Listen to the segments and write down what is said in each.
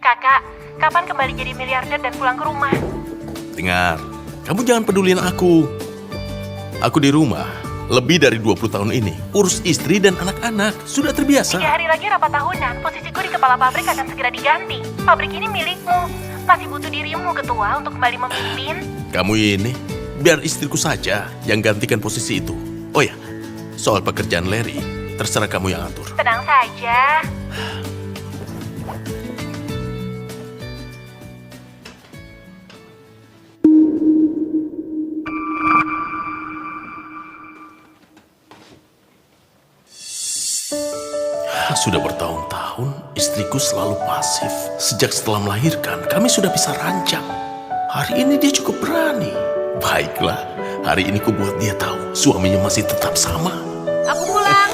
Kakak, kapan kembali jadi miliarder dan pulang ke rumah? Dengar, kamu jangan peduliin aku. Aku di rumah lebih dari 20 tahun ini. Urus istri dan anak-anak. Sudah terbiasa. 3 hari lagi rapat tahunan, posisiku di kepala pabrik akan segera diganti. Pabrik ini milikmu. Masih butuh dirimu, ketua, untuk kembali memimpin. Kamu ini, biar istriku saja yang gantikan posisi itu. Oh ya, soal pekerjaan Larry, terserah kamu yang atur. Tenang saja. Sudah bertahun-tahun, istriku selalu pasif. Sejak setelah melahirkan, kami sudah bisa rancang. Hari ini dia cukup berani. Baiklah, hari ini ku buat dia tahu suaminya masih tetap sama. Aku pulang.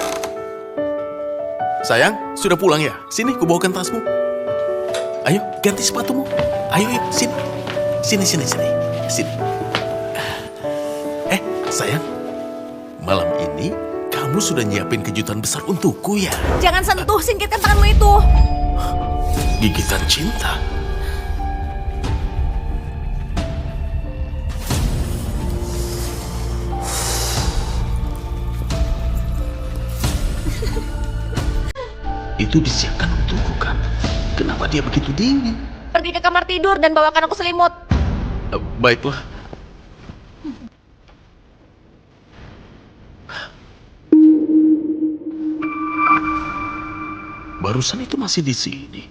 Sayang, sudah pulang ya? Sini, ku bawakan tasmu. Ayo, ganti sepatumu. Ayo, sini. Sini. Sayang, malam ini kamu sudah nyiapin kejutan besar untukku ya? Jangan sentuh, singkirkan tanganmu itu. Gigitan cinta. Itu disiapkan untukku kan? Kenapa dia begitu dingin? Pergi ke kamar tidur dan bawakan aku selimut. Baiklah. Barusan itu masih di sini.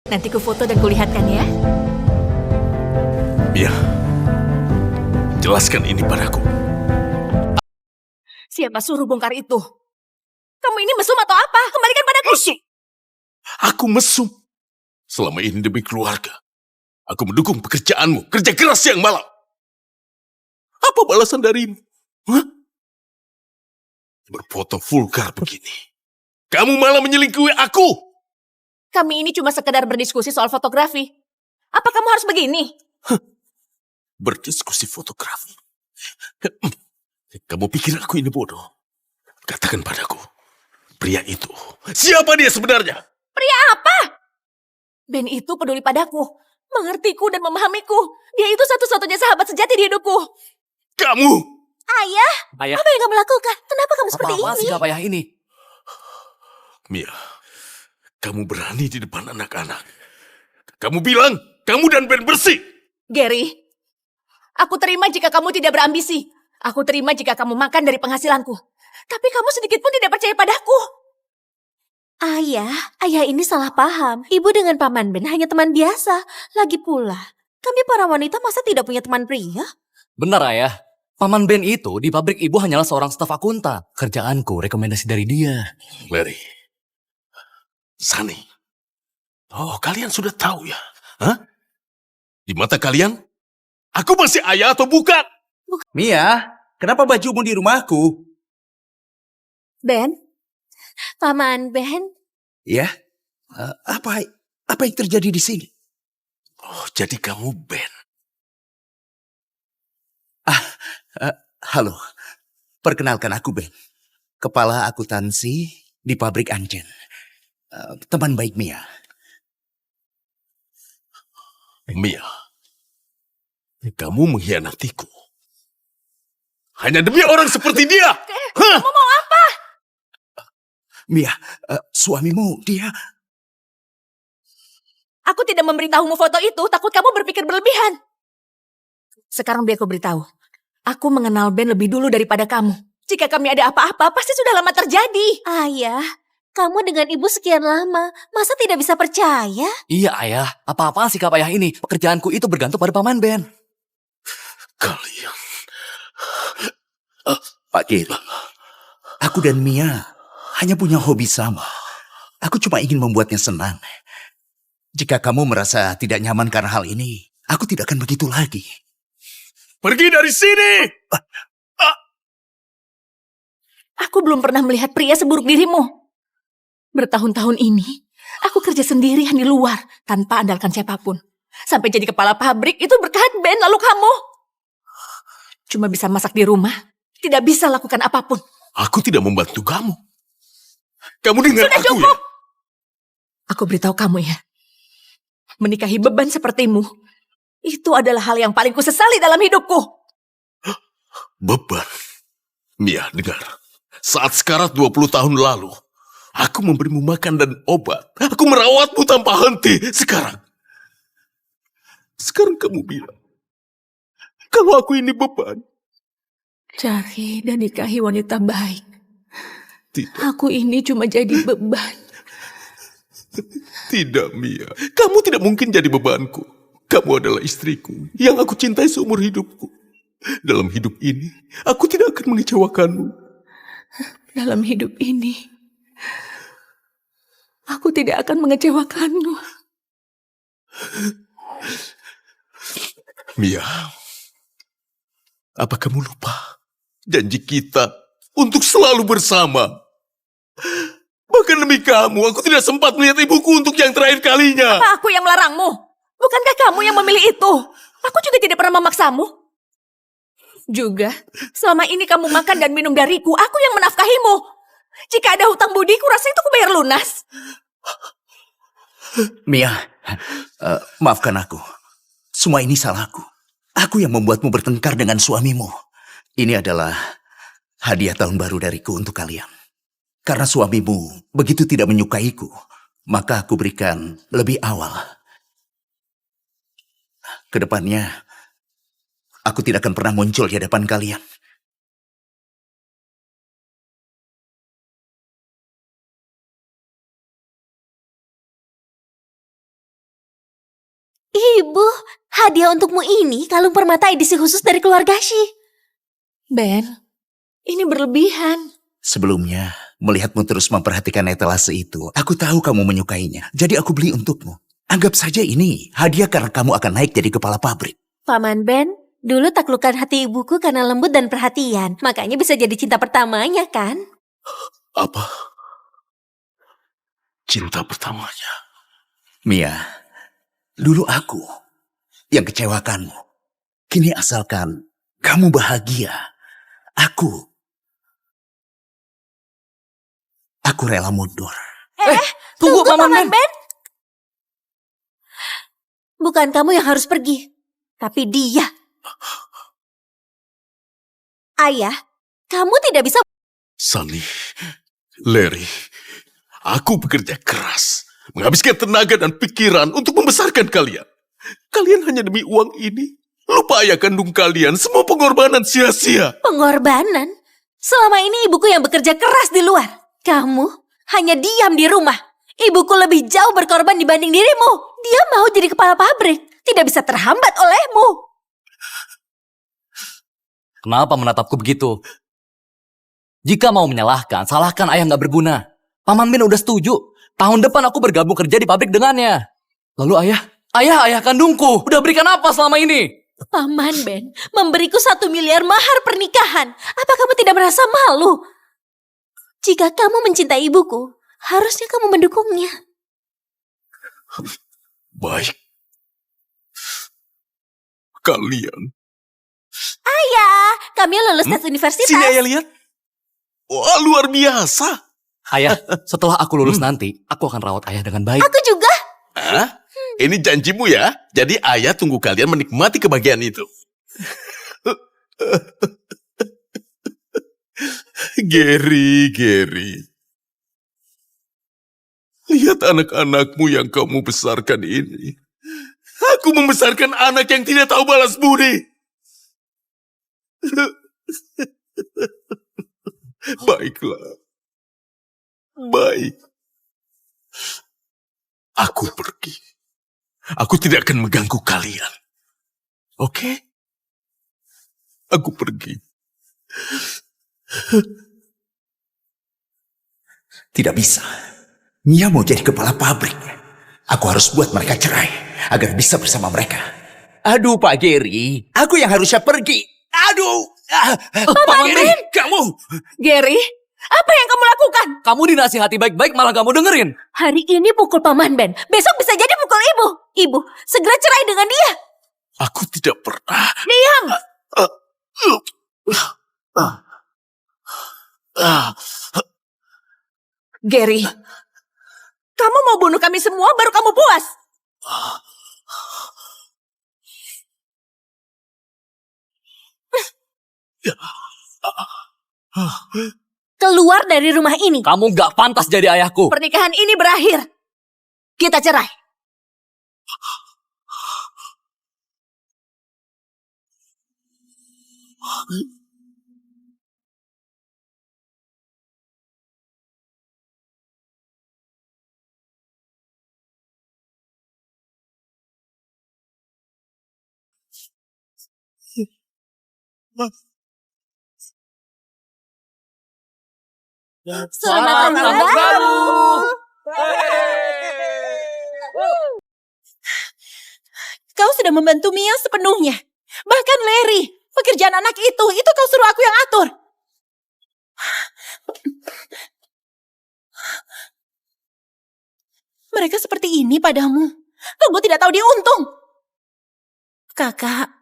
Nanti ku foto dan kulihatkan ya. Ya, jelaskan ini padaku. Siapa suruh bongkar itu? Kamu ini mesum atau apa? Kembalikan padaku. Mesum! Aku mesum. Selama ini demi keluarga. Aku mendukung pekerjaanmu, kerja keras siang malam. Apa balasan darimu? Hah? Berfoto vulgar begini. Kamu malah menyelingkuhi aku. Kami ini cuma sekedar berdiskusi soal fotografi. Apa kamu harus begini? Berdiskusi fotografi. Kamu pikir aku ini bodoh? Katakan padaku, pria itu, siapa dia sebenarnya? Pria apa? Ben itu peduli padaku, mengertiku dan memahamiku. Dia itu satu-satunya sahabat sejati di hidupku. Kamu! Ayah, Ayah, apa yang kamu lakukan? Kenapa kamu seperti apa-apa ini? sikap ayah ini? Mia, kamu berani di depan anak-anak. Kamu bilang, kamu dan Ben bersih. Gary, aku terima jika kamu tidak berambisi. Aku terima jika kamu makan dari penghasilanku. Tapi kamu sedikit pun tidak percaya padaku. Ayah ini salah paham. Ibu dengan Paman Ben hanya teman biasa. Lagi pula, kami para wanita masa tidak punya teman pria? Benar ayah, Paman Ben itu di pabrik ibu hanyalah seorang staf akuntan. Kerjaanku rekomendasi dari dia. Larry, Sunny, oh kalian sudah tahu ya? Hah? Di mata kalian, aku masih ayah atau bukan? Mia, kenapa bajumu di rumahku? Ben? Paman Ben? Ya, apa yang terjadi di sini? Oh, jadi kamu Ben. Halo, perkenalkan aku Ben, kepala akuntansi di pabrik Anjen. Teman baik Mia. Mia, kamu mengkhianatiku. Hanya demi orang seperti dia. Hah? Kamu mau apa? Mia, suamimu dia... Aku tidak memberitahumu foto itu, takut kamu berpikir berlebihan. Sekarang biar aku beritahu. Aku mengenal Ben lebih dulu daripada kamu. Jika kami ada apa-apa, pasti sudah lama terjadi. Ayah, kamu dengan ibu sekian lama, masa tidak bisa percaya? Iya ayah, apa-apaan sikap ayah ini? Pekerjaanku itu bergantung pada Paman Ben. Kalian. Pak Gary, aku dan Mia hanya punya hobi sama. Aku cuma ingin membuatnya senang. Jika kamu merasa tidak nyaman karena hal ini, aku tidak akan begitu lagi. Pergi dari sini! Aku belum pernah melihat pria seburuk dirimu. Bertahun-tahun ini, aku kerja sendirian di luar tanpa andalkan siapapun. Sampai jadi kepala pabrik itu berkat Ben, lalu kamu. Cuma bisa masak di rumah, tidak bisa lakukan apapun. Aku tidak membantu kamu. Kamu dengar Sudah aku cukup! ya? Aku beritahu kamu ya, menikahi beban sepertimu, itu adalah hal yang paling kusesali dalam hidupku. Beban. Mia, dengar. Saat sekarat 20 tahun lalu, aku memberimu makan dan obat. Aku merawatmu tanpa henti. Sekarang kamu bilang, kalau aku ini beban. Cari dan nikahi wanita baik. Tidak, Aku ini cuma jadi beban. tidak Mia. Kamu tidak mungkin jadi bebanku. Kamu adalah istriku yang aku cintai seumur hidupku. Dalam hidup ini, aku tidak akan mengecewakanmu. Dalam hidup ini, aku tidak akan mengecewakanmu. Mia, apa kamu lupa janji kita untuk selalu bersama? Bahkan demi kamu, aku tidak sempat melihat ibuku untuk yang terakhir kalinya. Apa aku yang melarangmu? Bukankah kamu yang memilih itu? Aku juga tidak pernah memaksamu. Juga, selama ini kamu makan dan minum dariku, aku yang menafkahimu. Jika ada hutang budi, ku rasa itu ku bayar lunas. Mia, maafkan aku. Semua ini salahku. Aku yang membuatmu bertengkar dengan suamimu. Ini adalah hadiah tahun baru dariku untuk kalian. Karena suamimu begitu tidak menyukaiku, maka aku berikan lebih awal. Kedepannya, aku tidak akan pernah muncul di hadapan kalian. Ibu, hadiah untukmu ini kalung permata edisi khusus dari keluarga Shi. Ben, ini berlebihan. Sebelumnya, melihatmu terus memperhatikan etalase itu, aku tahu kamu menyukainya. Jadi aku beli untukmu. Anggap saja ini hadiah karena kamu akan naik jadi kepala pabrik. Paman Ben, dulu taklukkan hati ibuku karena lembut dan perhatian. Makanya bisa jadi cinta pertamanya kan? Apa? Cinta pertamanya. Mia, dulu aku yang kecewakanmu. Kini asalkan kamu bahagia, aku rela mundur. Tunggu Paman Ben. Bukan kamu yang harus pergi, tapi dia. Ayah, kamu tidak bisa... Sunny, Larry, aku bekerja keras, menghabiskan tenaga dan pikiran untuk membesarkan kalian. Kalian hanya demi uang ini, lupa ayah kandung kalian, semua pengorbanan sia-sia. Pengorbanan? Selama ini ibuku yang bekerja keras di luar. Kamu hanya diam di rumah. Ibuku lebih jauh berkorban dibanding dirimu. Dia mau jadi kepala pabrik. Tidak bisa terhambat olehmu. Kenapa menatapku begitu? Jika mau menyalahkan, salahkan ayah nggak berguna. Paman Ben udah setuju. Tahun depan aku bergabung kerja di pabrik dengannya. Lalu ayah kandungku, udah berikan apa selama ini? Paman Ben memberiku 1 miliar mahar pernikahan. Apa kamu tidak merasa malu? Jika kamu mencintai ibuku, harusnya kamu mendukungnya. Baik. Kalian. Ayah, kami lulus tes universitas. Sini ayah lihat. Wah, luar biasa. Ayah, setelah aku lulus nanti, aku akan rawat ayah dengan baik. Aku juga. Hah? Ini janjimu ya? Jadi ayah tunggu kalian menikmati kebahagiaan itu. Gary. Lihat anak-anakmu yang kamu besarkan ini. Aku membesarkan anak yang tidak tahu balas budi. Baiklah. Baik. Aku pergi. Aku tidak akan mengganggu kalian. Oke? Aku pergi. Tidak bisa. Mia mau jadi kepala pabrik. Aku harus buat mereka cerai agar bisa bersama mereka. Aduh, Pak Gary, aku yang harusnya pergi. Aduh, Pak Gary, kamu. Gary, apa yang kamu lakukan? Kamu dinasihati baik-baik malah kamu dengerin. Hari ini pukul Paman Ben, besok bisa jadi pukul ibu. Ibu, segera cerai dengan dia. Aku tidak pernah. Diam! Gary, kamu mau bunuh kami semua baru kamu puas? Keluar dari rumah ini. Kamu gak pantas jadi ayahku. Pernikahan ini berakhir. Kita cerai. Selamat tahun baru. Kau sudah membantu Mia sepenuhnya. Bahkan Larry, pekerjaan anak itu kau suruh aku yang atur. Mereka seperti ini padamu. Kamu tidak tahu dia untung. Kakak,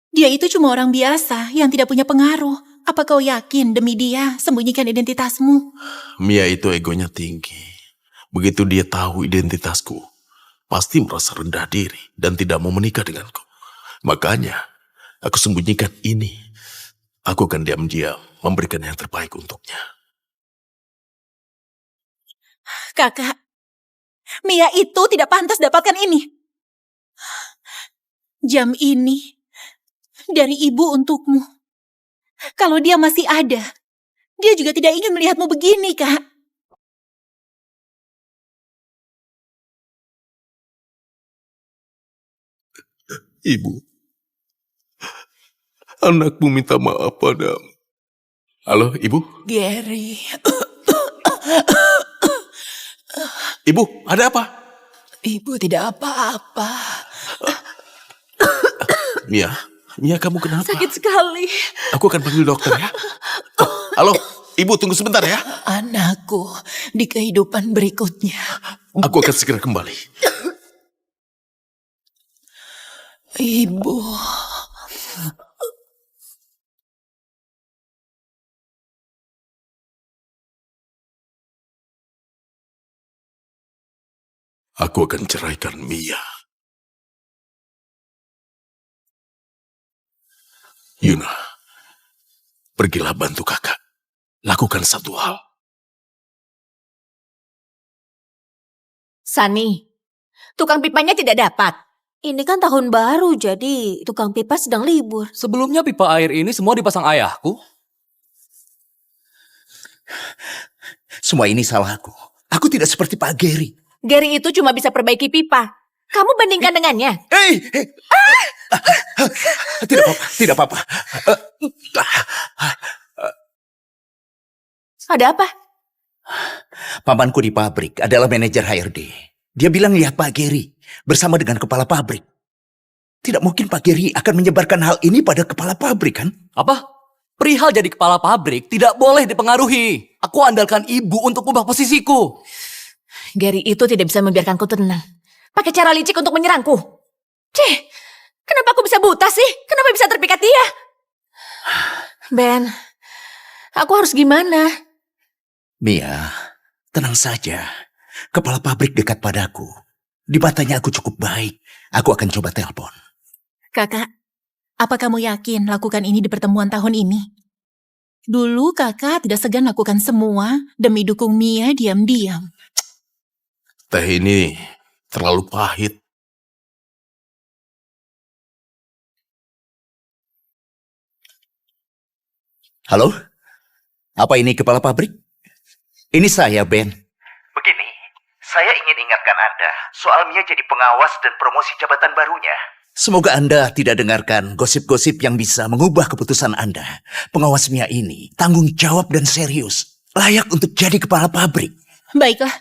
dia itu cuma orang biasa yang tidak punya pengaruh. Apa kau yakin demi dia sembunyikan identitasmu? Mia itu egonya tinggi. Begitu dia tahu identitasku, pasti merasa rendah diri dan tidak mau menikah denganku. Makanya, aku sembunyikan ini. Aku akan diam-diam memberikan yang terbaik untuknya. Kakak, Mia itu tidak pantas dapatkan ini. Jam ini dari ibu untukmu. Kalau dia masih ada, dia juga tidak ingin melihatmu begini, Kak. Ibu, anakmu minta maaf padamu. Halo, Ibu? Gary, Ibu, ada apa? ibu tidak apa-apa. Mia, kamu kenapa? Sakit sekali. Aku akan panggil dokter ya. Halo, Ibu tunggu sebentar ya. Anakku di kehidupan berikutnya. Aku akan segera kembali. Ibu. Aku akan ceraikan Mia. Yuna, pergilah bantu kakak. Lakukan satu hal. Sani, tukang pipanya tidak dapat. Ini kan tahun baru, jadi tukang pipa sedang libur. Sebelumnya pipa air ini semua dipasang ayahku. Semua ini salahku. Aku tidak seperti Pak Gary. Gary itu cuma bisa perbaiki pipa. Kamu bandingkan dengannya. Hei! Tidak apa-apa, tidak apa-apa. Ada apa? Pamanku di pabrik adalah manajer HRD. Dia bilang lihat Pak Gary bersama dengan kepala pabrik. Tidak mungkin Pak Gary akan menyebarkan hal ini pada kepala pabrik, kan? Apa? Perihal jadi kepala pabrik tidak boleh dipengaruhi. Aku andalkan ibu untuk ubah posisiku. Gary itu tidak bisa membiarkanku tenang. Pakai cara licik untuk menyerangku. Cih, kenapa aku bisa buta sih? Kenapa bisa terpikat dia? Ben, aku harus gimana? Mia, tenang saja. Kepala pabrik dekat padaku. Di matanya aku cukup baik. Aku akan coba telepon. Kakak, apa kamu yakin lakukan ini di pertemuan tahun ini? Dulu kakak tidak segan lakukan semua demi dukung Mia diam-diam. Teh ini terlalu pahit. Halo? Apa ini kepala pabrik? Ini saya, Ben. Begini, saya ingin ingatkan Anda soal Mia jadi pengawas dan promosi jabatan barunya. Semoga Anda tidak dengarkan gosip-gosip yang bisa mengubah keputusan Anda. Pengawas Mia ini tanggung jawab dan serius. Layak untuk jadi kepala pabrik. Baiklah,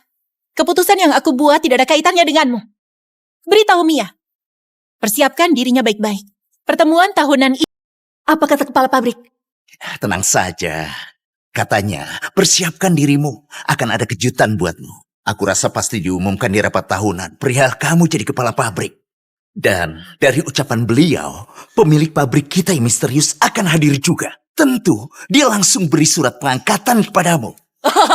keputusan yang aku buat tidak ada kaitannya denganmu. Beritahu Mia, persiapkan dirinya baik-baik. Pertemuan tahunan ini. Apa kata kepala pabrik? Tenang saja. Katanya, persiapkan dirimu. Akan ada kejutan buatmu. Aku rasa pasti diumumkan di rapat tahunan perihal kamu jadi kepala pabrik. Dan dari ucapan beliau, pemilik pabrik kita yang misterius akan hadir juga. Tentu, dia langsung beri surat pengangkatan kepadamu.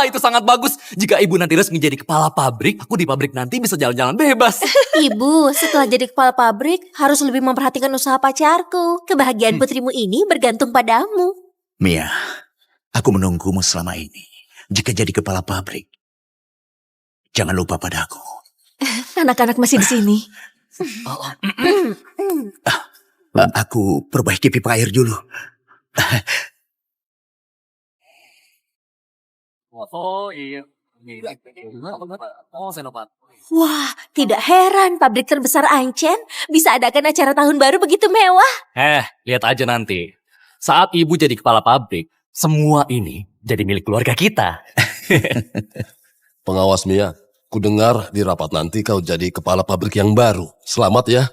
Itu sangat bagus. Jika ibu nanti resmi jadi kepala pabrik, aku di pabrik nanti bisa jalan-jalan bebas. Ibu, setelah jadi kepala pabrik, harus lebih memperhatikan usaha pacarku. Kebahagiaan putrimu ini bergantung padamu. Mia, aku menunggumu selama ini. Jika jadi kepala pabrik, jangan lupa padaku. Anak-anak masih di sini. Aku perbaiki pipa air dulu. Oh iya. Oh, Senopat. Wah, tidak heran pabrik terbesar Ancen bisa adakan acara tahun baru begitu mewah. Lihat aja nanti. Saat ibu jadi kepala pabrik, semua ini jadi milik keluarga kita. Pengawas Mia, ku dengar di rapat nanti kau jadi kepala pabrik yang baru. Selamat ya.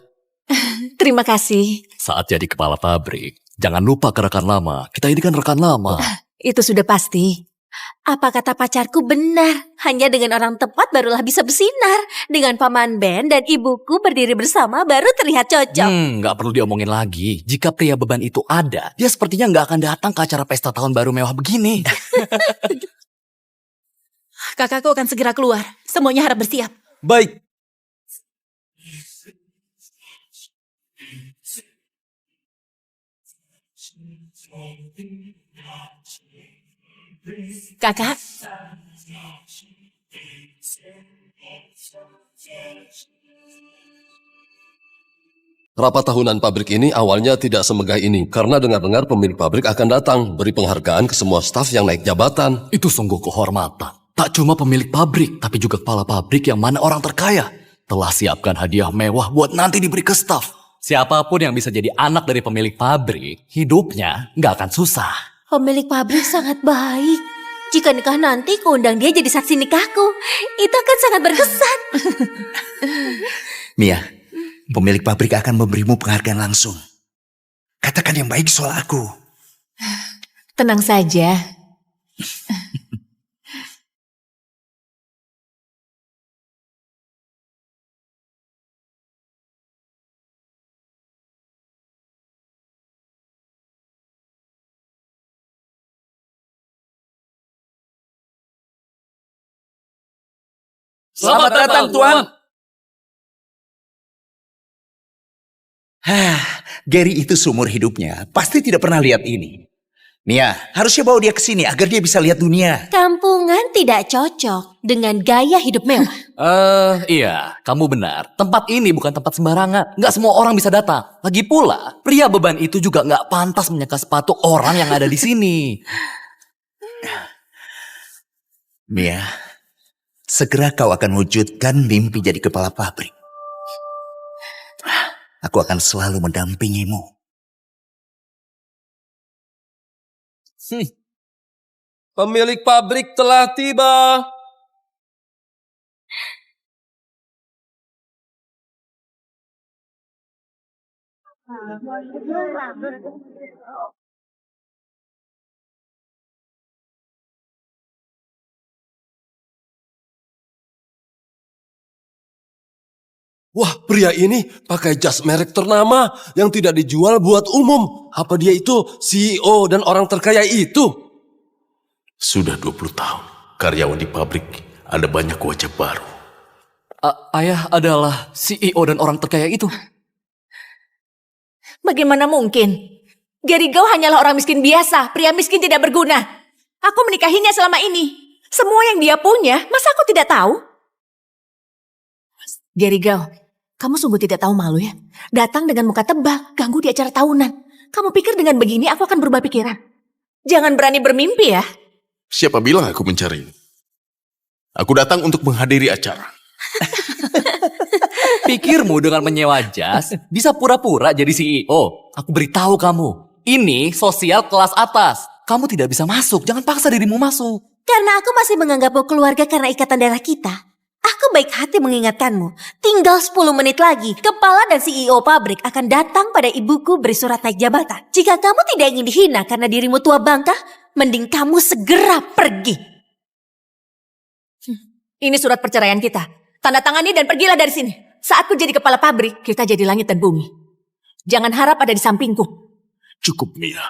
Terima kasih. Saat jadi kepala pabrik, jangan lupa ke rekan lama. Kita ini kan rekan lama. Itu sudah pasti. Apa kata pacarku benar, hanya dengan orang tepat barulah bisa bersinar. Dengan paman Ben dan ibuku berdiri bersama baru terlihat cocok. Nggak perlu diomongin lagi. Jika pria beban itu ada, dia sepertinya nggak akan datang ke acara pesta tahun baru mewah begini. Kakakku akan segera keluar. Semuanya harap bersiap. Baik. Kakak, Rapat tahunan pabrik ini awalnya tidak semegah ini karena dengar-dengar pemilik pabrik akan datang beri penghargaan ke semua staf yang naik jabatan. Itu sungguh kehormatan. Tak cuma pemilik pabrik, tapi juga kepala pabrik yang mana orang terkaya. Telah siapkan hadiah mewah buat nanti diberi ke staf. Siapapun yang bisa jadi anak dari pemilik pabrik, hidupnya nggak akan susah. Pemilik pabrik sangat baik. Jika nikah nanti kuundang dia jadi saksi nikahku. Itu akan sangat berkesan. Mia, pemilik pabrik akan memberimu penghargaan langsung. Katakan yang baik soal aku. Tenang saja. Selamat datang, Tuan. Gary itu seumur hidupnya pasti tidak pernah lihat ini. Mia, harusnya bawa dia ke sini agar dia bisa lihat dunia. Kampungan tidak cocok dengan gaya hidup mewah. Iya, kamu benar. Tempat ini bukan tempat sembarangan. Nggak semua orang bisa datang. Lagi pula, pria beban itu juga nggak pantas menyekat sepatu orang yang ada di sini. Mia, segera kau akan wujudkan mimpi jadi kepala pabrik. Aku akan selalu mendampingimu. Pemilik pabrik telah tiba. Wah, pria ini pakai jas merek ternama yang tidak dijual buat umum. Apa dia itu CEO dan orang terkaya itu? Sudah 20 tahun, karyawan di pabrik ada banyak wajah baru. Ayah adalah CEO dan orang terkaya itu. Bagaimana mungkin? Gary Gao hanyalah orang miskin biasa, pria miskin tidak berguna. Aku menikahinya selama ini. Semua yang dia punya, masa aku tidak tahu? Gary Gao, kamu sungguh tidak tahu malu ya? Datang dengan muka tebal, ganggu di acara tahunan. Kamu pikir dengan begini aku akan berubah pikiran? Jangan berani bermimpi ya. Siapa bilang aku mencari? Aku datang untuk menghadiri acara. Pikirmu dengan menyewa jas bisa pura-pura jadi CEO? Aku beritahu kamu, ini sosial kelas atas. Kamu tidak bisa masuk, jangan paksa dirimu masuk. Karena aku masih menganggapmu keluarga karena ikatan darah kita. Aku baik hati mengingatkanmu, tinggal 10 menit lagi, kepala dan CEO pabrik akan datang pada ibuku beri surat naik jabatan. Jika kamu tidak ingin dihina karena dirimu tua bangka, mending kamu segera pergi. Ini surat perceraian kita. Tanda tangani dan pergilah dari sini. Saat ku jadi kepala pabrik, kita jadi langit dan bumi. Jangan harap ada di sampingku. Cukup, Mia.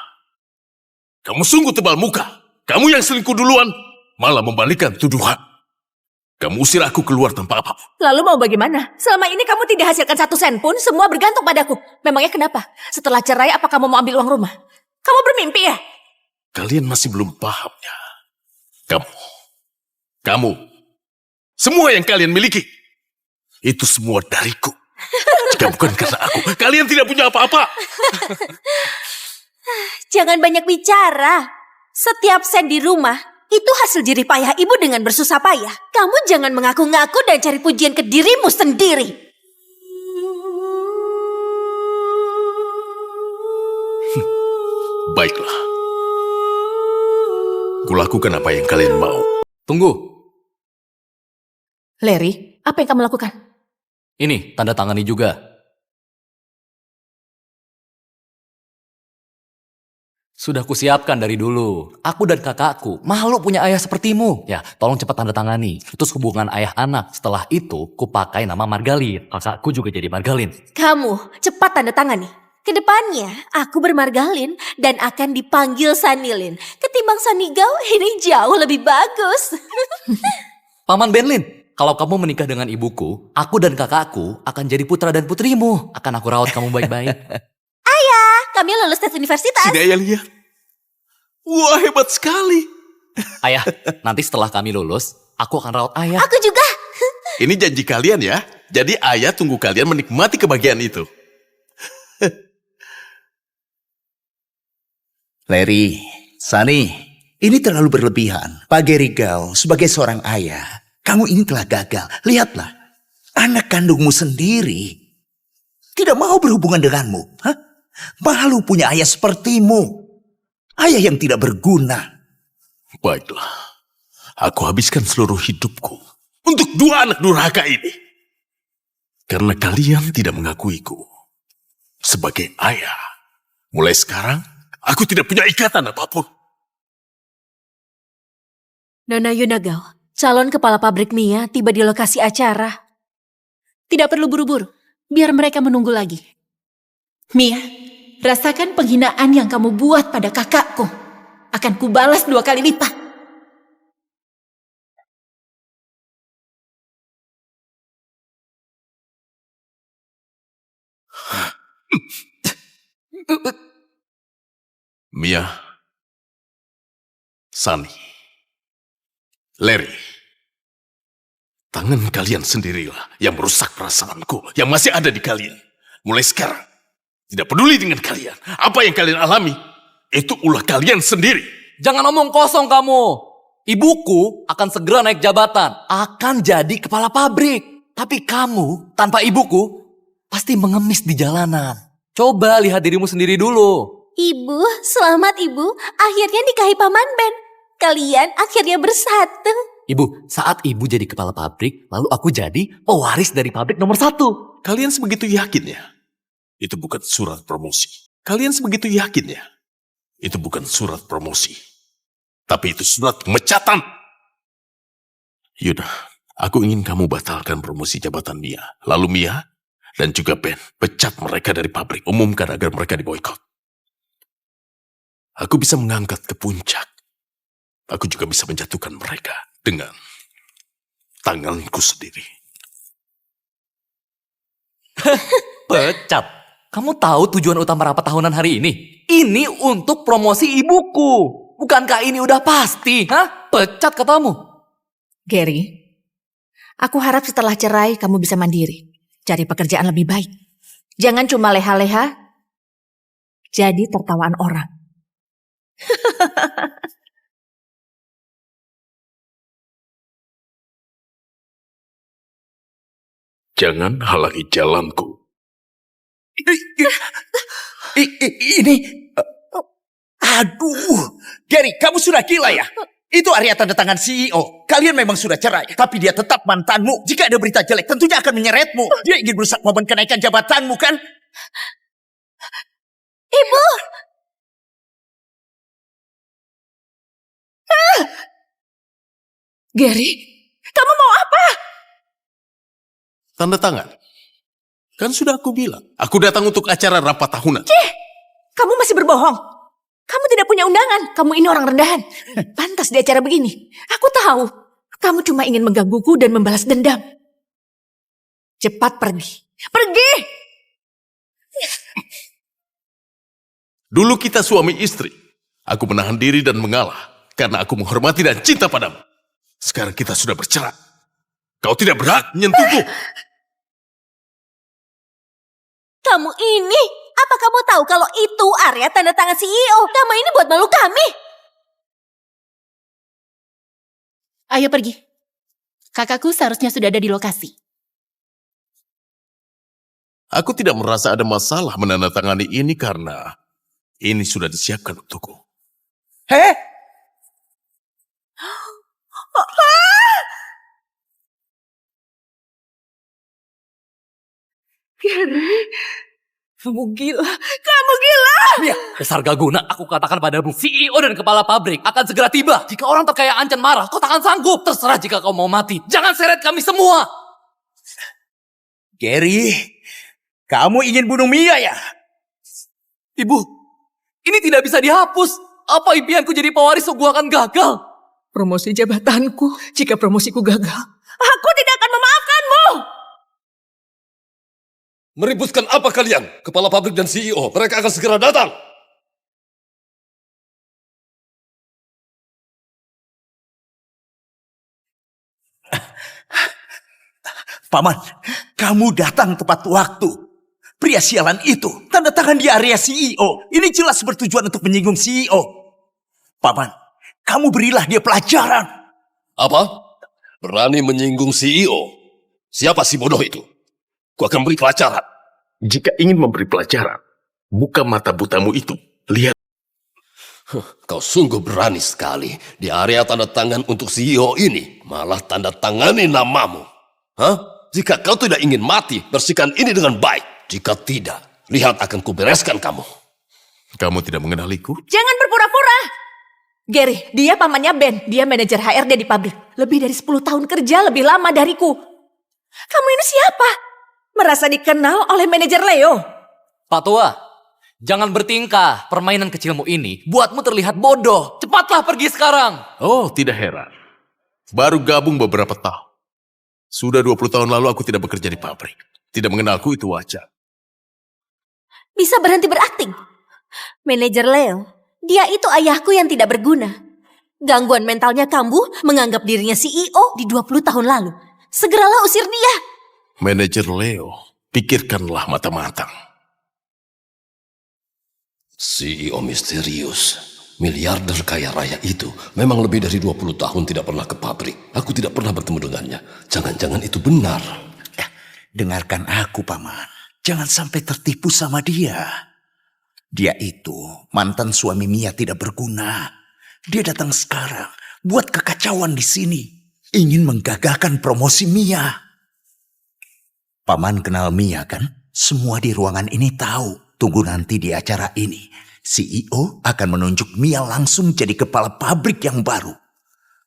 Kamu sungguh tebal muka. Kamu yang selingkuh duluan, malah membalikkan tuduhan. Kamu usir aku keluar tanpa apapun. Lalu mau bagaimana? Selama ini kamu tidak hasilkan 1 sen pun, semua bergantung padaku. Memangnya kenapa? Setelah cerai, apa kamu mau ambil uang rumah? Kamu bermimpi ya? Kalian masih belum pahamnya. Kamu, semua yang kalian miliki, itu semua dariku. Jika bukan karena aku, kalian tidak punya apa-apa. Jangan banyak bicara. Setiap sen di rumah, itu hasil jerih payah ibu dengan bersusah payah. Kamu jangan mengaku-ngaku dan cari pujian ke dirimu sendiri. Baiklah. Kulakukan apa yang kalian mau. Tunggu, Larry, apa yang kamu lakukan? ini tanda tangani juga. Sudah kusiapkan dari dulu. Aku dan kakakku malu punya ayah sepertimu. Ya, tolong cepat tanda tangani. Terus hubungan ayah anak. Setelah itu, kupakai nama Margalin. Kakakku juga jadi Margalin. Kamu cepat tanda tangani. Kedepannya, aku bermargalin dan akan dipanggil Sanilin. Ketimbang Sanigau, ini jauh lebih bagus. Paman Benlin, kalau kamu menikah dengan ibuku, aku dan kakakku akan jadi putra dan putrimu. Akan aku rawat kamu baik-baik. Kami lulus tes universitas. Sini ayah lihat. Wah, hebat sekali. Ayah, nanti setelah kami lulus, aku akan rawat ayah. Aku juga. Ini janji kalian ya. Jadi ayah tunggu kalian menikmati kebahagiaan itu. Larry, Sunny, ini terlalu berlebihan. Pak Gerigau, sebagai seorang ayah, kamu ini telah gagal. Lihatlah, anak kandungmu sendiri tidak mau berhubungan denganmu. Hah? Malu punya ayah sepertimu. Ayah yang tidak berguna. Baiklah. Aku habiskan seluruh hidupku untuk 2 anak durhaka ini. Karena kalian tidak mengakuiku sebagai ayah. Mulai sekarang, aku tidak punya ikatan apapun. Nona Yunagao, calon kepala pabrik Mia tiba di lokasi acara. Tidak perlu buru-buru. Biar mereka menunggu lagi. Mia, rasakan penghinaan yang kamu buat pada kakakku. Akan kubalas 2 kali lipat. Mia, Sunny, Larry, tangan kalian sendirilah yang merusak perasaanku yang masih ada di kalian. Mulai sekarang, tidak peduli dengan kalian. Apa yang kalian alami, itu ulah kalian sendiri. Jangan omong kosong kamu. Ibuku akan segera naik jabatan. Akan jadi kepala pabrik. Tapi kamu, tanpa ibuku, pasti mengemis di jalanan. Coba lihat dirimu sendiri dulu. Ibu, selamat ibu. Akhirnya nikahi Paman Ben. Kalian akhirnya bersatu. Ibu, saat ibu jadi kepala pabrik, lalu aku jadi pewaris dari pabrik nomor 1. Kalian sebegitu yakin ya? Itu bukan surat promosi. Kalian sebegitu yakin ya? Itu bukan surat promosi. Tapi itu surat pemecatan. Yaudah, aku ingin kamu batalkan promosi jabatan Mia. Lalu Mia dan juga Ben pecat mereka dari pabrik. Umumkan agar mereka diboikot. Aku bisa mengangkat ke puncak. Aku juga bisa menjatuhkan mereka dengan tanganku sendiri. Pecat. Kamu tahu tujuan utama rapat tahunan hari ini? Ini untuk promosi ibuku. Bukankah ini udah pasti? Hah? Pecat katamu. Gary, aku harap setelah cerai kamu bisa mandiri. Cari pekerjaan lebih baik. Jangan cuma leha-leha, jadi tertawaan orang. Jangan halangi jalanku. Ini... Aduh, Gary, kamu sudah gila ya? Itu area tanda tangan CEO. Kalian memang sudah cerai, tapi dia tetap mantanmu. Jika ada berita jelek, tentunya akan menyeretmu. Dia ingin berusaha momen kenaikan jabatanmu, kan? Ibu! Gary, kamu mau apa? Tanda tangan. Kan sudah aku bilang. Aku datang untuk acara rapat tahunan. Kamu masih berbohong. Kamu tidak punya undangan. Kamu ini orang rendahan. Pantas di acara begini. Aku tahu. Kamu cuma ingin menggangguku dan membalas dendam. Cepat pergi. Pergi! Dulu kita suami istri. Aku menahan diri dan mengalah. Karena aku menghormati dan cinta padamu. Sekarang kita sudah bercerai. Kau tidak berhak menyentuhku. Kamu ini, apa kamu tahu kalau itu area tanda tangan CEO? Kamu ini buat malu kami. Ayo pergi. Kakakku seharusnya sudah ada di lokasi. Aku tidak merasa ada masalah menandatangani ini karena ini sudah disiapkan untukku. Heh? Gary, kamu gila. Kamu gila. Ya, dasar gak guna. Aku katakan padamu, CEO dan kepala pabrik akan segera tiba. Jika orang terkaya Anchan marah, kau takkan sanggup. Terserah jika kau mau mati. Jangan seret kami semua. Gary, kamu ingin bunuh Mia ya? Ibu, ini tidak bisa dihapus. Apa impianku jadi pewaris gua akan gagal? Promosi jabatanku. Jika promosiku gagal, aku tidak akan memaafkanmu. Meributkan apa kalian? Kepala pabrik dan CEO, mereka akan segera datang. Paman, kamu datang tepat waktu. Pria sialan itu, tanda tangan di area CEO. Ini jelas bertujuan untuk menyinggung CEO. Paman, kamu berilah dia pelajaran. Apa? Berani menyinggung CEO? Siapa si bodoh itu? Ku akan beri pelajaran. Jika ingin memberi pelajaran, buka mata butamu itu. Lihat. Kau sungguh berani sekali. Di area tanda tangan untuk CEO ini, malah tanda tangani namamu. Hah? Jika kau tidak ingin mati, bersihkan ini dengan baik. Jika tidak, lihat akan kubereskan kamu. Kamu tidak mengenaliku? Jangan berpura-pura. Gary, dia pamannya Ben. Dia manajer HRD di pabrik. Lebih dari 10 tahun kerja, lebih lama dariku. Kamu ini siapa? Merasa dikenal oleh manajer Leo? Pak Tua, jangan bertingkah. Permainan kecilmu ini buatmu terlihat bodoh. Cepatlah pergi sekarang. Oh, tidak heran. Baru gabung beberapa tahun. Sudah 20 tahun lalu aku tidak bekerja di pabrik. Tidak mengenalku itu wajar. Bisa berhenti berakting. Manajer Leo, dia itu ayahku yang tidak berguna. Gangguan mentalnya kambuh menganggap dirinya CEO di 20 tahun lalu. Segeralah usir dia. Manajer Leo, pikirkanlah matang-matang. CEO misterius, miliarder kaya raya itu memang lebih dari 20 tahun tidak pernah ke pabrik. Aku tidak pernah bertemu dengannya. Jangan-jangan itu benar. Dengarkan aku, Paman. Jangan sampai tertipu sama dia. Dia itu mantan suami Mia tidak berguna. Dia datang sekarang buat kekacauan di sini. Ingin menggagalkan promosi Mia. Paman kenal Mia kan? Semua di ruangan ini tahu. Tunggu nanti di acara ini. CEO akan menunjuk Mia langsung jadi kepala pabrik yang baru.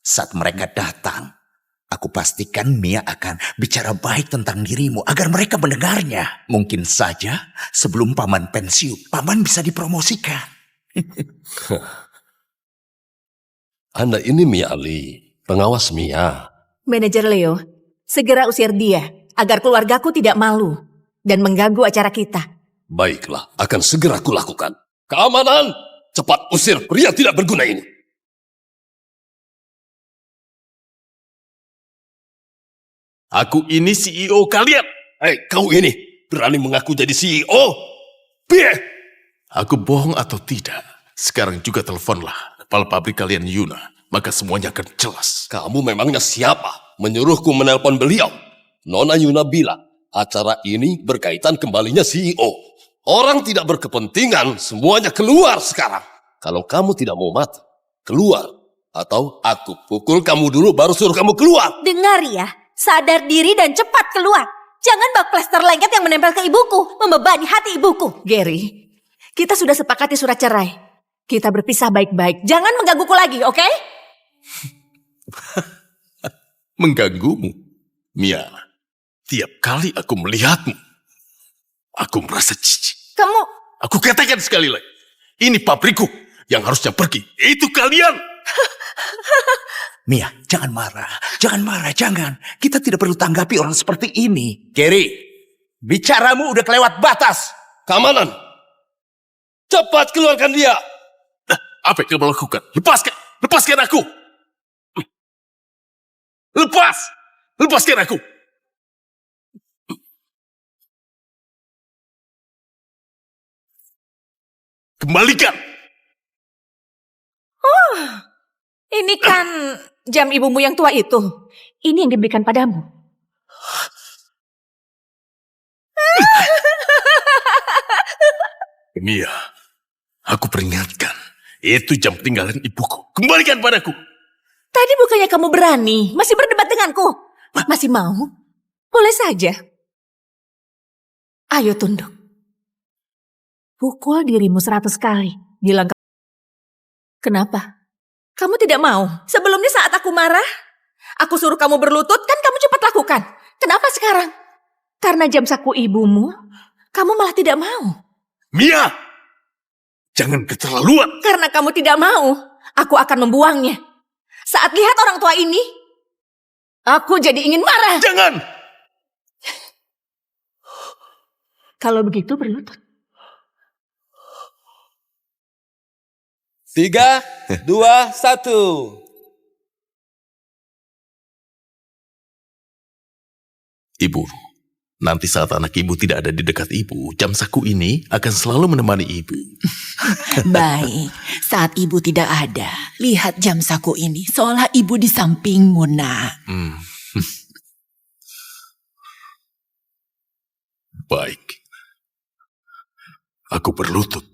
Saat mereka datang, aku pastikan Mia akan bicara baik tentang dirimu agar mereka mendengarnya. Mungkin saja sebelum Paman pensiun, Paman bisa dipromosikan. Anda ini Mia Ali, pengawas Mia. Manajer Leo, segera usir dia agar keluargaku tidak malu dan mengganggu acara kita. Baiklah, akan segera kulakukan. Keamanan, cepat usir pria tidak berguna ini. Aku ini CEO kalian. Hei, kau ini berani mengaku jadi CEO? Piye? Aku bohong atau tidak, Sekarang juga teleponlah kepala pabrik kalian Yuna. Maka semuanya akan jelas. Kamu memangnya siapa? Menyuruhku menelpon beliau. Nona Yuna bilang, acara ini berkaitan kembalinya CEO. Orang tidak berkepentingan, semuanya keluar sekarang. Kalau kamu tidak mau mati, keluar. Atau aku pukul kamu dulu baru suruh kamu keluar. Dengar ya, sadar diri dan cepat keluar. Jangan bak plester lengket yang menempel ke ibuku, membebani hati ibuku. Gary, kita sudah sepakati surat cerai. Kita berpisah baik-baik. Jangan menggangguku lagi, oke? Mengganggumu? Mia, tiap kali aku melihatmu, aku merasa jijik. Kamu... Aku katakan sekali lagi, ini pabrikku yang harusnya pergi. Itu kalian. Mia, jangan marah. Jangan marah, jangan. Kita tidak perlu tanggapi orang seperti ini. Gary, bicaramu udah kelewat batas. Keamanan, cepat keluarkan dia. Apa yang kamu lakukan? Lepaskan aku. Lepaskan aku. Kembalikan. Ini kan jam ibumu yang tua itu. Ini yang diberikan padamu. Mia, aku peringatkan. Itu jam peninggalan ibuku. Kembalikan padaku. Tadi bukannya kamu berani, masih berdebat denganku. Masih mau? Boleh saja. Ayo tunduk. Pukul dirimu 100 kali. Bilang kenapa? Kamu tidak mau? Sebelumnya saat aku marah, aku suruh kamu berlutut, kan kamu cepat lakukan. Kenapa sekarang? Karena jam saku ibumu, kamu malah tidak mau. Mia, jangan keterlaluan. Karena kamu tidak mau, aku akan membuangnya. Saat lihat orang tua ini, aku jadi ingin marah. Jangan. Kalau begitu berlutut. 3, 2, 1. Ibu, nanti saat anak ibu tidak ada di dekat ibu, jam saku ini akan selalu menemani ibu. Baik, saat ibu tidak ada, lihat jam saku ini seolah ibu di sampingmu, nak. Baik. Aku berlutut.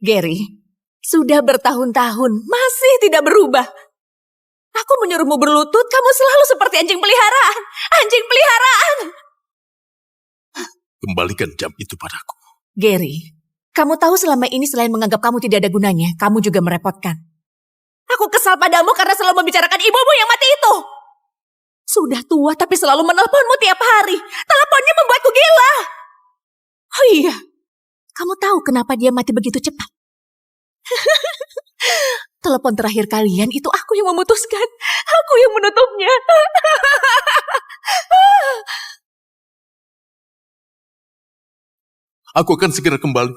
Gary, sudah bertahun-tahun masih tidak berubah. Aku menyuruhmu berlutut, kamu selalu seperti anjing peliharaan. Anjing peliharaan. Kembalikan jam itu padaku. Gary, kamu tahu selama ini selain menganggap kamu tidak ada gunanya, kamu juga merepotkan. Aku kesal padamu karena selalu membicarakan ibumu yang mati itu. Sudah tua tapi selalu menelponmu tiap hari. Teleponnya membuatku gila. Oh iya, kamu tahu kenapa dia mati begitu cepat? Telepon terakhir kalian itu aku yang memutuskan. Aku yang menutupnya. Aku akan segera kembali.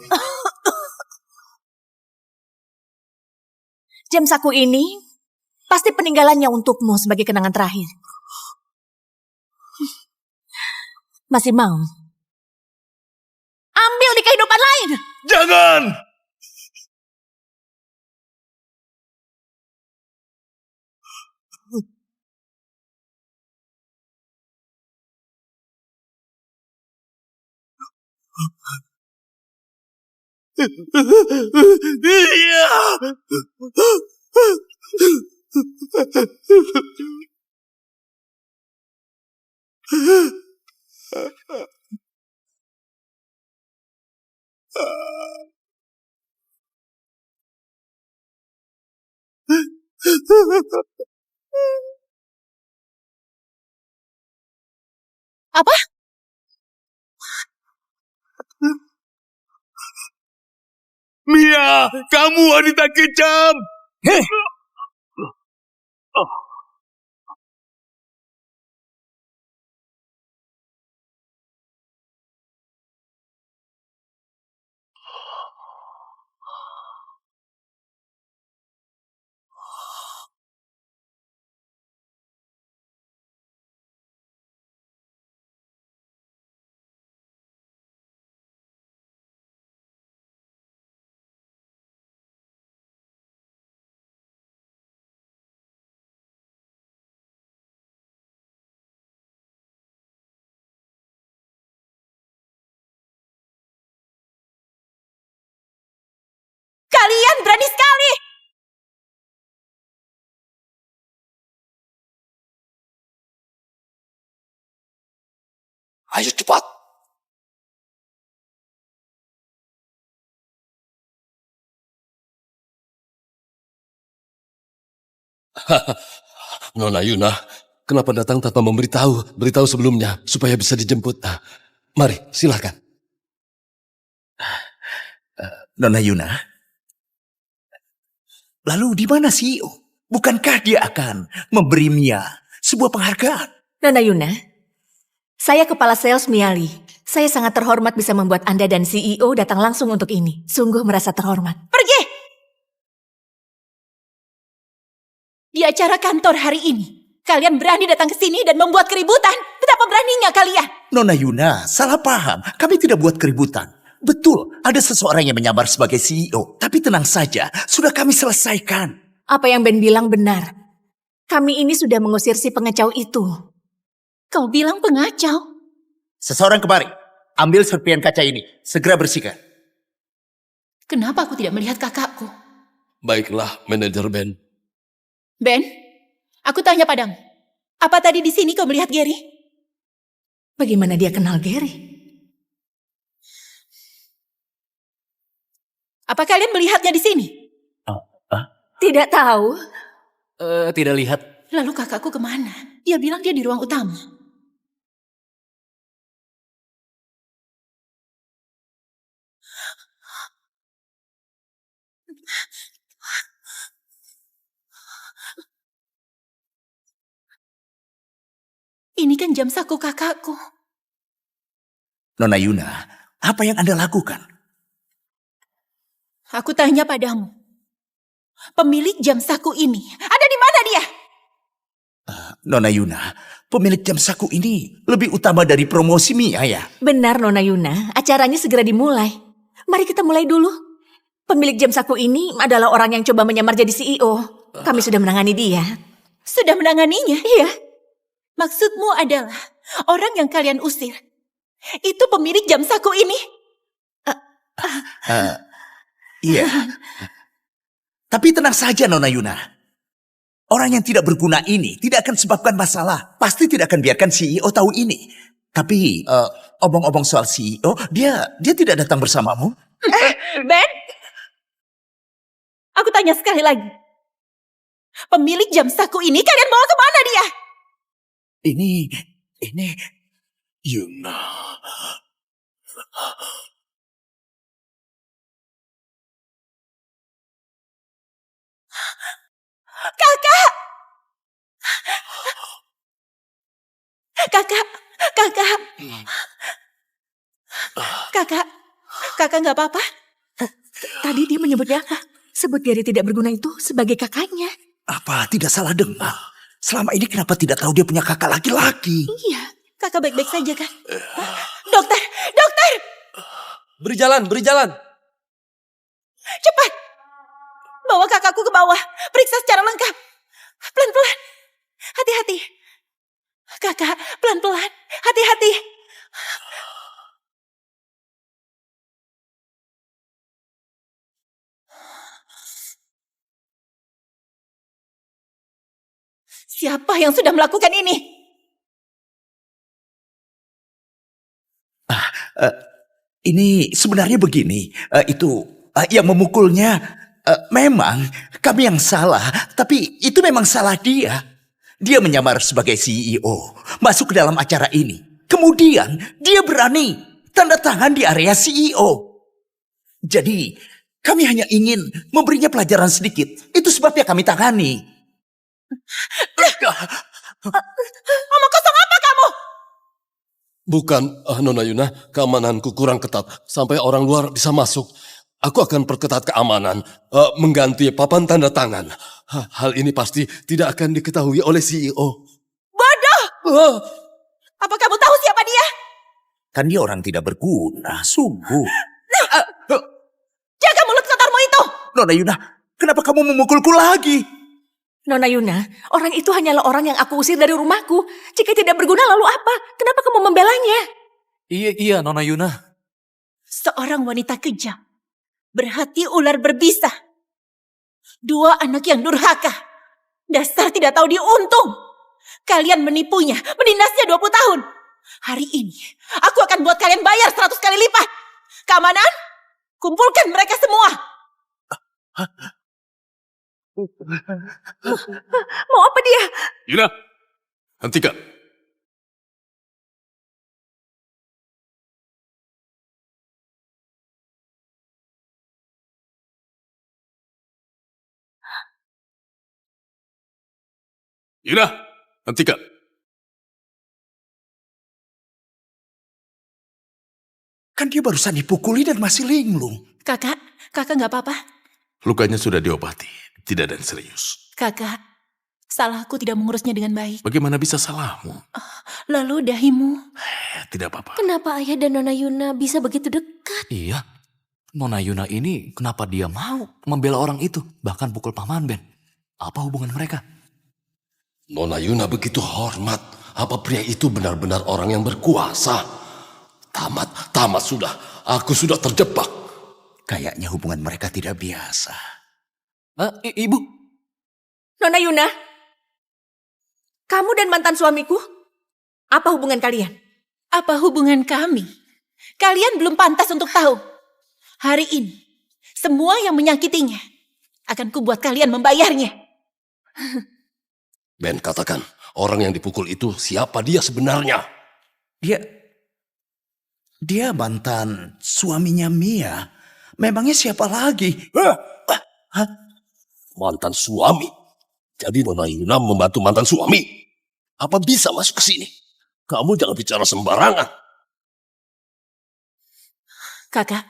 Jam saku ini pasti peninggalannya untukmu sebagai kenangan terakhir. Masih mau? Ambil di kehidupan lain. Jangan! Iya. Apa? Mia, kamu wanita kejam. Kalian berani sekali. Ayo cepat. Nona Yuna, kenapa datang tanpa memberitahu? Beritahu sebelumnya supaya bisa dijemput. Mari, silakan. Nona Yuna, lalu di mana CEO? Bukankah dia akan memberi Mia sebuah penghargaan? Nona Yuna, saya kepala sales Miali. Saya sangat terhormat bisa membuat Anda dan CEO datang langsung untuk ini. Sungguh merasa terhormat. Pergi! Di acara kantor hari ini, kalian berani datang ke sini dan membuat keributan. Betapa beraninya kalian. Nona Yuna, salah paham. Kami tidak buat keributan. Betul, ada seseorang yang menyamar sebagai CEO. Tapi tenang saja, sudah kami selesaikan. Apa yang Ben bilang benar. Kami ini sudah mengusir si pengacau itu. Kau bilang pengacau. Seseorang kemari, ambil serpian kaca ini. Segera bersihkan. Kenapa aku tidak melihat kakakku? Baiklah, manajer band. Ben, aku tanya padamu. Apa tadi di sini kau melihat Gary? Bagaimana dia kenal Gary? Apa kalian melihatnya di sini? Tidak tahu. Tidak lihat. Lalu kakakku kemana? Dia bilang dia di ruang utama. Ini kan jam saku kakakku. Nona Yuna, apa yang Anda lakukan? Aku tanya padamu. Pemilik jam saku ini, ada di mana dia? Nona Yuna, pemilik jam saku ini lebih utama dari promosi Mia ya? Benar Nona Yuna, acaranya segera dimulai. Mari kita mulai dulu. Pemilik jam saku ini adalah orang yang coba menyamar jadi CEO. Kami sudah menangani dia. Sudah menanganinya? Iya. Maksudmu adalah orang yang kalian usir. Itu pemilik jam saku ini? Iya. Tapi tenang saja Nona Yuna. Orang yang tidak berguna ini tidak akan sebabkan masalah. Pasti tidak akan biarkan CEO tahu ini. Tapi omong-omong soal CEO, dia tidak datang bersamamu? Ben? Aku tanya sekali lagi. Pemilik jam saku ini kalian bawa kemana dia? Ini Yuna. Kakak! Kakak! Kakak! Kakak! Kakak nggak apa-apa? Tadi dia menyebutnya apa? Sebut Gary tidak berguna itu sebagai kakaknya. apa tidak salah dengar? Selama ini kenapa tidak tahu dia punya kakak laki-laki? Iya, kakak baik-baik saja kan? Dokter! Dokter! Beri jalan, beri jalan. Cepat! Bawa kakakku ke bawah. Periksa secara lengkap. Pelan-pelan. Hati-hati. Kakak, pelan-pelan. Hati-hati. Siapa yang sudah melakukan ini? Ini sebenarnya begini, yang memukulnya memang kami yang salah, tapi itu memang salah dia. Dia menyamar sebagai CEO, masuk ke dalam acara ini. Kemudian dia berani tanda tangan di area CEO. Jadi kami hanya ingin memberinya pelajaran sedikit. Itu sebabnya kami tangani. Omong kosong apa kamu? Bukan, Nona Yuna, keamananku kurang ketat sampai orang luar bisa masuk. Aku akan perketat keamanan, mengganti papan tanda tangan. Hal ini pasti tidak akan diketahui oleh CEO. Bodoh! Apa kamu tahu siapa dia? Kan dia orang tidak berguna, sungguh. Jaga mulut kotormu itu! Nona Yuna, kenapa kamu memukulku lagi? Nona Yuna, orang itu hanyalah orang yang aku usir dari rumahku. Jika tidak berguna lalu apa? Kenapa kamu membelanya? Iya, Nona Yuna. Seorang wanita kejam. Berhati ular berbisa. Dua anak yang durhaka. Dasar tidak tahu diuntung. Kalian menipunya, meninasnya 20 tahun. Hari ini, aku akan buat kalian bayar 100 kali lipat. Keamanan, kumpulkan mereka semua. Mau apa dia? Yuna, hentikan. Yuna, hentikan. Kan dia barusan dipukuli dan masih linglung. Kakak nggak apa-apa. Lukanya sudah diobati, tidak ada yang serius. Kakak, salahku tidak mengurusnya dengan baik. Bagaimana bisa salahmu? Lalu dahimu. Tidak apa-apa. Kenapa ayah dan Nona Yuna bisa begitu dekat? Iya. Nona Yuna ini kenapa dia mau membela orang itu? Bahkan pukul Paman Ben. Apa hubungan mereka? Nona Yuna begitu hormat. Apa pria itu benar-benar orang yang berkuasa? Tamat sudah. Aku sudah terjebak. Kayaknya hubungan mereka tidak biasa. Ibu. Nona Yuna, kamu dan mantan suamiku, apa hubungan kalian? Apa hubungan kami? Kalian belum pantas untuk tahu. Hari ini, semua yang menyakitinya akan kubuat kalian membayarnya. Ben, katakan, orang yang dipukul itu siapa dia sebenarnya? Dia mantan suaminya Mia. Memangnya siapa lagi? Mantan suami? Jadi Nona Yuna membantu mantan suami? Apa bisa masuk ke sini? Kamu jangan bicara sembarangan. Kakak,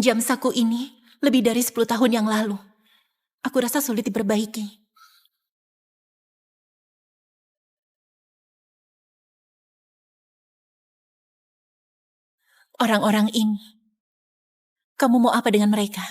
jam saku ini lebih dari 10 tahun yang lalu. Aku rasa sulit diperbaiki. Orang-orang ini, kamu mau apa dengan mereka?